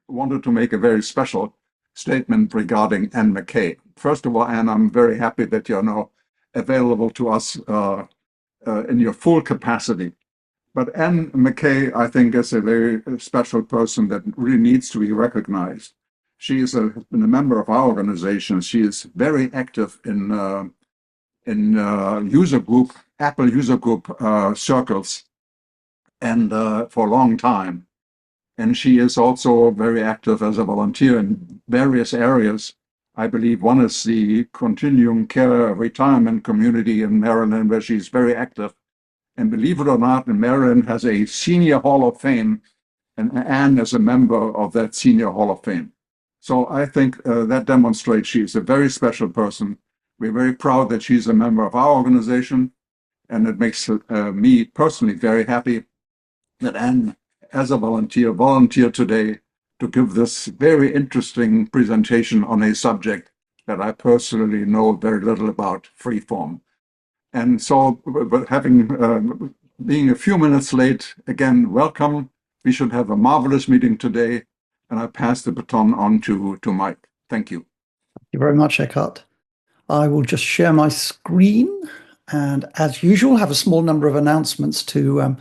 wanted to make a very special statement regarding Anne MacKay. First of all, Anne, I'm very happy that you're now available to us in your full capacity. But Anne MacKay, I think, is a very special person that really needs to be recognized. She is been a member of our organization. She is very active in user group, Apple user group circles, and for a long time. And she is also very active as a volunteer in various areas. I believe one is the continuing care retirement community in Maryland, where she's very active. And believe it or not, Maryland has a senior hall of fame, and Anne is a member of that senior hall of fame. So I think that demonstrates she's a very special person. We're very proud that she's a member of our organization, and it makes me personally very happy that Anne, as a volunteered today to give this very interesting presentation on a subject that I personally know very little about, Freeform. And so, being a few minutes late, again, welcome. We should have a marvelous meeting today, and I pass the baton on to Mike. Thank you. Thank you very much, Eckhart. I will just share my screen, and as usual, have a small number of announcements to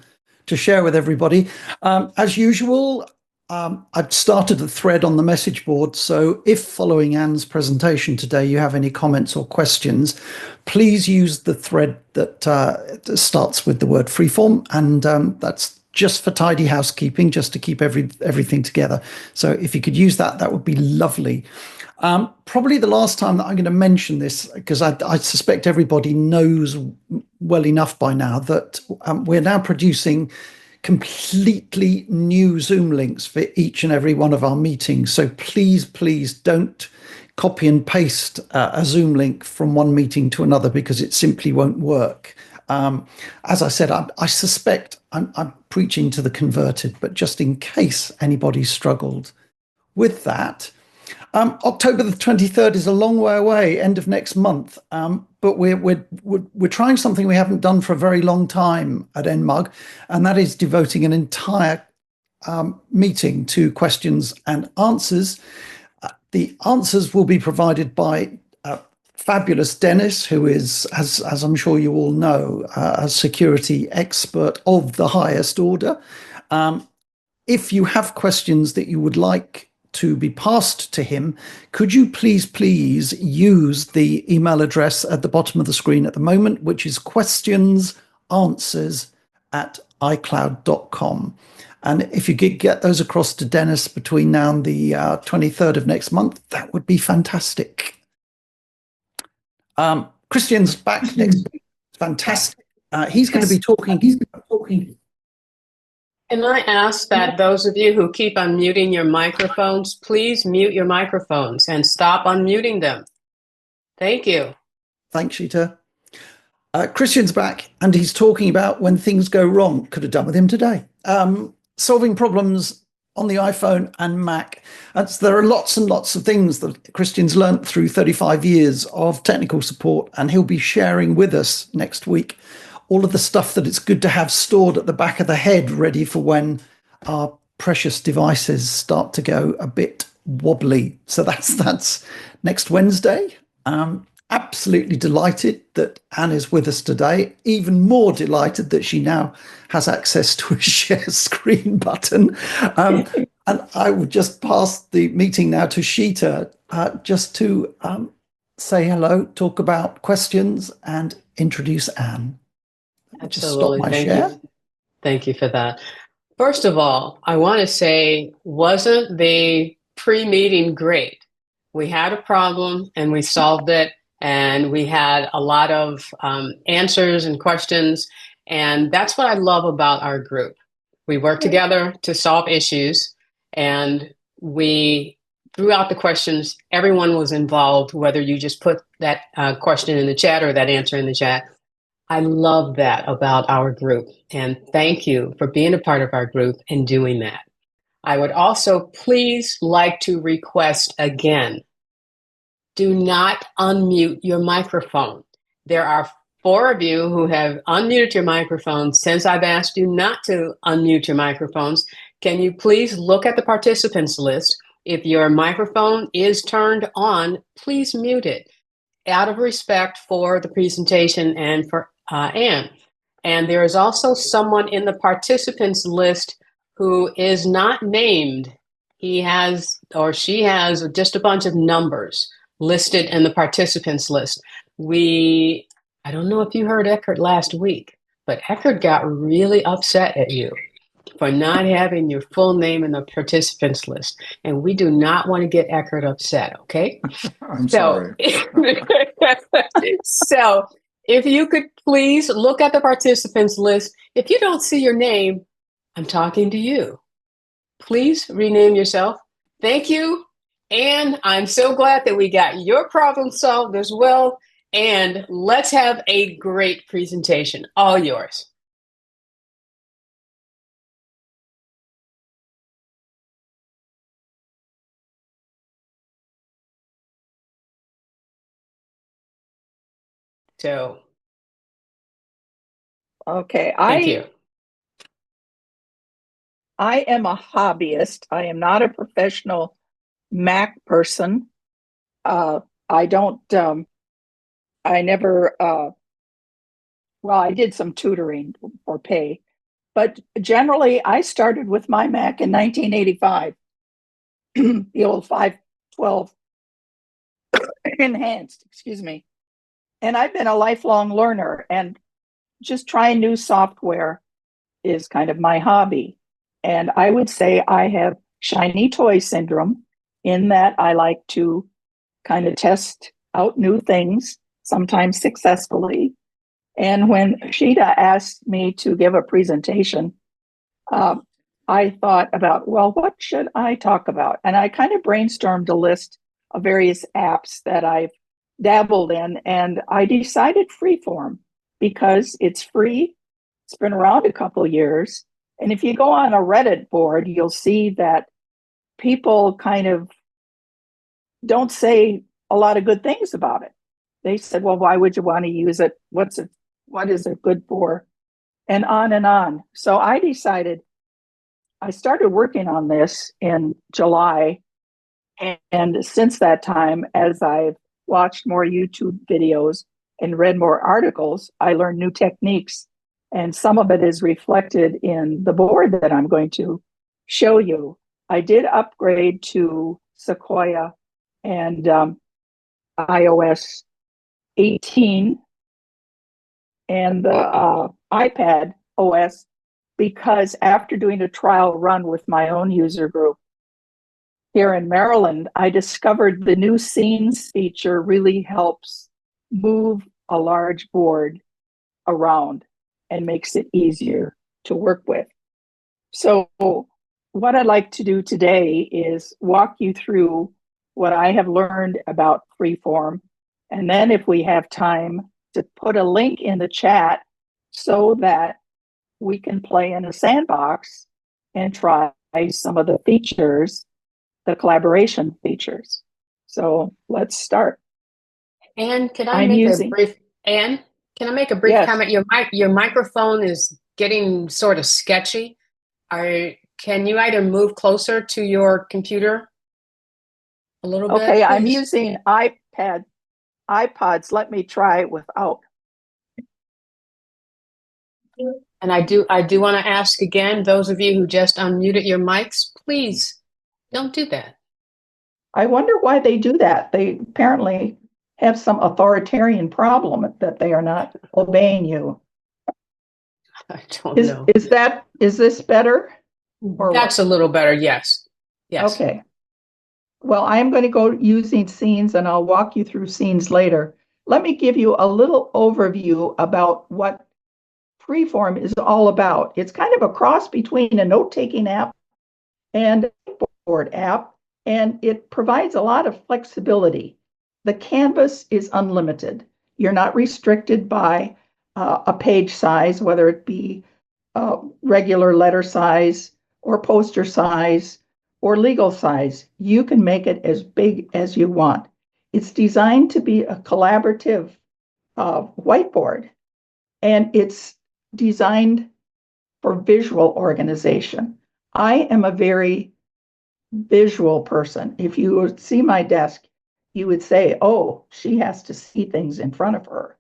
share with everybody. As usual, I've started a thread on the message board, so if following Anne's presentation today you have any comments or questions, please use the thread that starts with the word Freeform, and that's just for tidy housekeeping, just to keep everything together. So if you could use that, that would be lovely. Probably the last time that I'm going to mention this, because I suspect everybody knows well enough by now that we're now producing completely new Zoom links for each and every one of our meetings. So please don't copy and paste a Zoom link from one meeting to another, because it simply won't work. As I said, I suspect I'm preaching to the converted, but just in case anybody struggled with that, October the 23rd is a long way away, end of next month, but we're trying something we haven't done for a very long time at NMUG, and that is devoting an entire meeting to questions and answers. The answers will be provided by fabulous Dennis, who is, as I'm sure you all know, a security expert of the highest order. If you have questions that you would like to be passed to him, could you please use the email address at the bottom of the screen at the moment, which is questionsanswers@icloud.com. And if you could get those across to Dennis between now and the 23rd of next month, that would be fantastic. Christian's back next week. Fantastic. He's going to be talking. Can I ask that those of you who keep unmuting your microphones, please mute your microphones and stop unmuting them. Thank you. Thanks, Sheeta. Christian's back, and he's talking about when things go wrong. Could have done with him today. Solving problems on the iPhone and Mac. There are lots and lots of things that Christian's learnt through 35 years of technical support, and he'll be sharing with us next week all of the stuff that it's good to have stored at the back of the head, ready for when our precious devices start to go a bit wobbly. So that's next Wednesday. Absolutely delighted that Anne is with us today. Even more delighted that she now has access to a share screen button. And I would just pass the meeting now to Sheeta, just to say hello, talk about questions, and introduce Anne. Absolutely. Thank you for that. First of all, I want to say, wasn't the pre-meeting great? We had a problem and we solved it, and we had a lot of answers and questions, and that's what I love about our group. We work together to solve issues, and we, throughout the questions, everyone was involved, whether you just put that question in the chat or that answer in the chat. I love that about our group, and thank you for being a part of our group and doing that. I would also please like to request again, do not unmute your microphone. There are 4 of you who have unmuted your microphones since I've asked you not to unmute your microphones. can you please look at the participants list? If your microphone is turned on, please mute it out of respect for the presentation and for Anne. And there is also someone in the participants list who is not named. He has or she has just a bunch of numbers listed in the participants list. I don't know if you heard Eckert last week, but Eckert got really upset at you for not having your full name in the participants list. And we do not want to get Eckert upset, okay? I'm sorry. So if you could please look at the participants list. If you don't see your name, I'm talking to you. Please rename yourself. Thank you. And I'm so glad that we got your problem solved as well. And let's have a great presentation. All yours. So, okay, thank you. I am a hobbyist. I am not a professional Mac person. I don't, I never, well, I did some tutoring for pay, but generally I started with my Mac in 1985, the old 512 enhanced, excuse me. And I've been a lifelong learner, and just trying new software is kind of my hobby. And I would say I have shiny toy syndrome in that I like to kind of test out new things, sometimes successfully. And when Sheeta asked me to give a presentation, I thought about, well, what should I talk about? And I kind of brainstormed a list of various apps that I've dabbled in, and I decided Freeform because it's free. It's been around a couple of years. And if you go on a Reddit board, you'll see that people kind of don't say a lot of good things about it. They said, well, why would you want to use it? What is it good for? And on and on. So I decided, I started working on this in July. And since that time, as I've watched more YouTube videos and read more articles, I learned new techniques. And some of it is reflected in the board that I'm going to show you. I did upgrade to Sequoia and iOS 18 and the iPad OS, because after doing a trial run with my own user group here in Maryland, I discovered the new scenes feature really helps move a large board around and makes it easier to work with. So what I'd like to do today is walk you through what I have learned about Freeform. And then if we have time, to put a link in the chat so that we can play in a sandbox and try some of the features, the collaboration features. So let's start. Anne, can I make a brief Yes. comment? Your microphone is getting sort of sketchy. Can you either move closer to your computer a little bit? Okay, please? I'm using iPods. Let me try without. And I do want to ask again, those of you who just unmuted your mics, please don't do that. I wonder why they do that. They apparently have some authoritarian problem that they are not obeying you. I don't know. Is this better? That's a little better, yes. Yes. Okay. Well, I'm going to go using scenes, and I'll walk you through scenes later. Let me give you a little overview about what Freeform is all about. It's kind of a cross between a note-taking app and a board app, and it provides a lot of flexibility. The canvas is unlimited. You're not restricted by a page size, whether it be regular letter size or poster size or legal size. You can make it as big as you want. It's designed to be a collaborative whiteboard, and it's designed for visual organization. I am a very visual person. If you would see my desk, you would say, oh, she has to see things in front of her.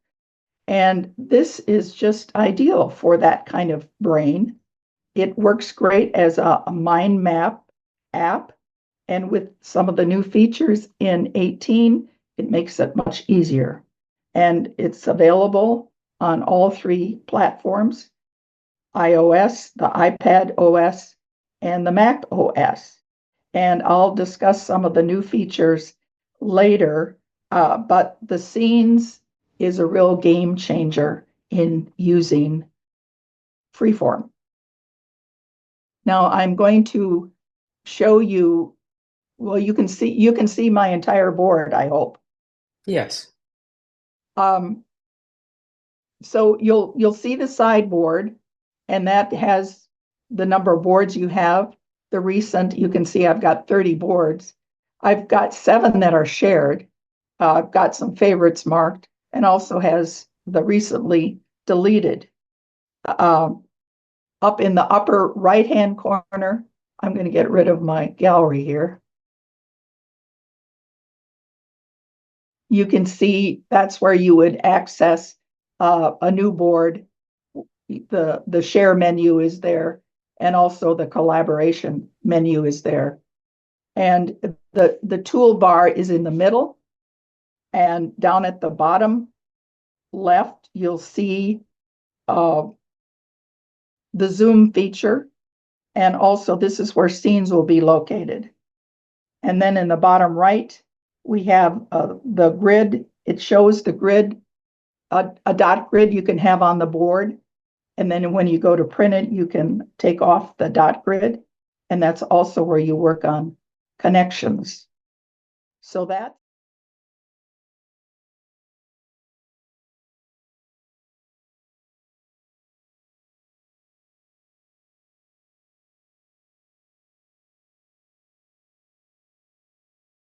And this is just ideal for that kind of brain. It works great as a mind map app. And with some of the new features in 18, it makes it much easier. And it's available on all three platforms, iOS, the iPad OS, and the Mac OS. And I'll discuss some of the new features later, but the scenes is a real game changer in using Freeform. Now I'm going to show you, well, you can see my entire board, I hope. Yes. So you'll see the sideboard, and that has the number of boards you have. The recent, you can see I've got 30 boards. I've got 7 that are shared. I've got some favorites marked, and also has the recently deleted. Up in the upper right-hand corner, I'm going to get rid of my gallery here. You can see that's where you would access a new board. The share menu is there, and also the collaboration menu is there. And the toolbar is in the middle, and down at the bottom left, you'll see the zoom feature, and also this is where scenes will be located. And then in the bottom right, we have the grid. It shows the grid, a dot grid you can have on the board. And then when you go to print it, you can take off the dot grid. And that's also where you work on connections. So that